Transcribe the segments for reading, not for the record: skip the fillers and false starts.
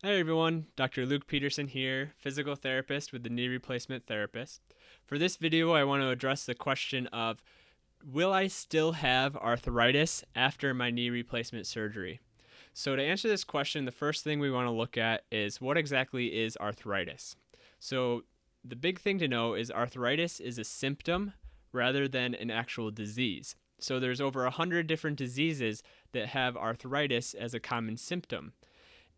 Hi everyone, Dr. Luke Pedersen here, physical therapist with the Knee Replacement Therapist. For this video, I want to address the question of, will I still have arthritis after my knee replacement surgery? So to answer this question, the first thing we want to look at is what exactly is arthritis? So the big thing to know is arthritis is a symptom rather than an actual disease. So there's over 100 different diseases that have arthritis as a common symptom.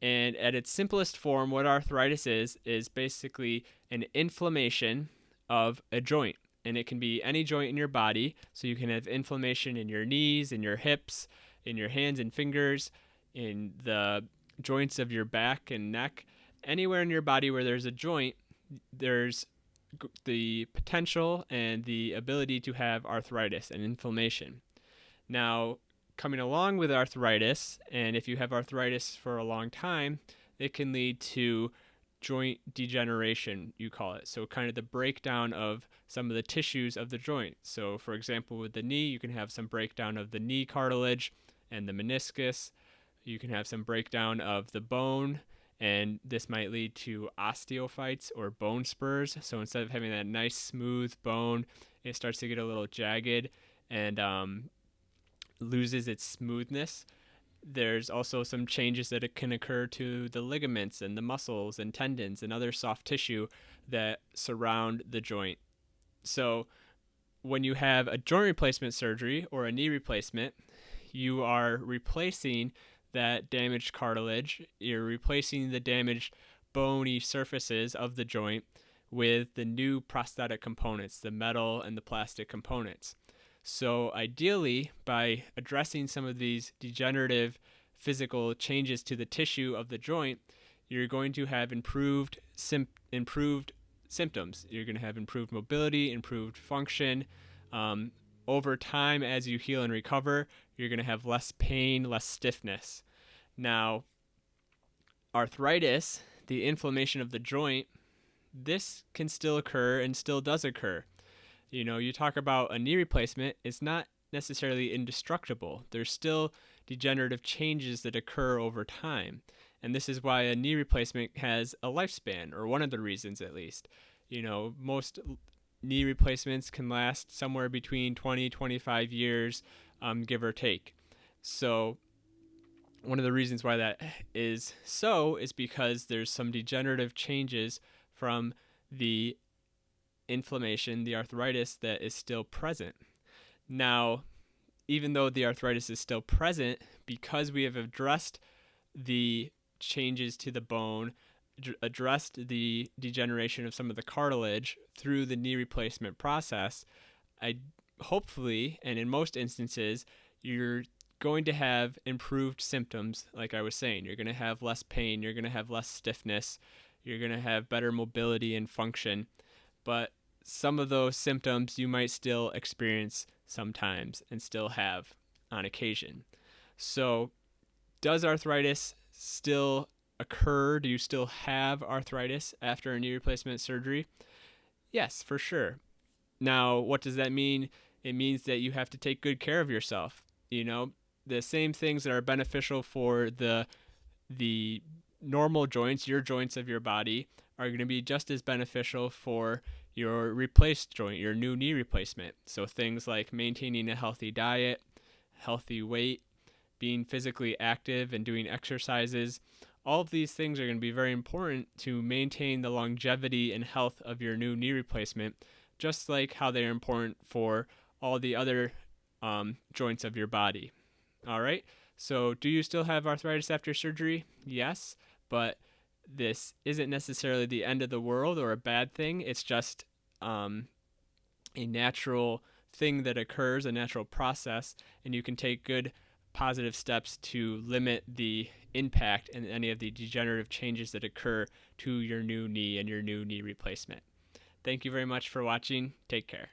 And at its simplest form, what arthritis is basically an inflammation of a joint. And it can be any joint in your body. So you can have inflammation in your knees, in your hips, in your hands and fingers, in the joints of your back and neck. Anywhere in your body where there's a joint, there's the potential and the ability to have arthritis and inflammation. Now, coming along with arthritis, and if you have arthritis for a long time, it can lead to joint degeneration, you call it. So, kind of the breakdown of some of the tissues of the joint. So, for example, with the knee, you can have some breakdown of the knee cartilage and the meniscus. You can have some breakdown of the bone, and this might lead to osteophytes or bone spurs. So, instead of having that nice smooth bone, it starts to get a little jagged and loses its smoothness. There's also some changes that it can occur to the ligaments and the muscles and tendons and other soft tissue that surround the joint. So, when you have a joint replacement surgery or a knee replacement, you are replacing that damaged cartilage, you're replacing the damaged bony surfaces of the joint with the new prosthetic components, the metal and the plastic components. So, ideally, by addressing some of these degenerative physical changes to the tissue of the joint, you're going to have improved symptoms. You're going to have improved mobility, improved function. Over time, as you heal and recover, you're going to have less pain, less stiffness. Now, arthritis, the inflammation of the joint, this can still occur and still does occur. You talk about a knee replacement, it's not necessarily indestructible. There's still degenerative changes that occur over time. And this is why a knee replacement has a lifespan, or one of the reasons at least. Most knee replacements can last somewhere between 20-25 years, give or take. So one of the reasons why that is so is because there's some degenerative changes from the inflammation, the arthritis that is still present. Now, even though the arthritis is still present, because we have addressed the changes to the bone, addressed the degeneration of some of the cartilage through the knee replacement process, hopefully, and in most instances, you're going to have improved symptoms. Like I was saying, you're going to have less pain, you're going to have less stiffness, you're going to have better mobility and function. But some of those symptoms you might still experience sometimes and still have on occasion. So, does arthritis still occur? Do you still have arthritis after a knee replacement surgery? Yes, for sure. Now, what does that mean? It means that you have to take good care of yourself. The same things that are beneficial for the normal joints, your joints of your body, are going to be just as beneficial for your replaced joint, your new knee replacement. So things like maintaining a healthy diet, healthy weight, being physically active and doing exercises, all of these things are going to be very important to maintain the longevity and health of your new knee replacement, just like how they are important for all the other joints of your body. All right. So, do you still have arthritis after surgery? Yes, but this isn't necessarily the end of the world or a bad thing. It's just a natural thing that occurs, a natural process, and you can take good positive steps to limit the impact and any of the degenerative changes that occur to your new knee and your new knee replacement. Thank you very much for watching. Take care.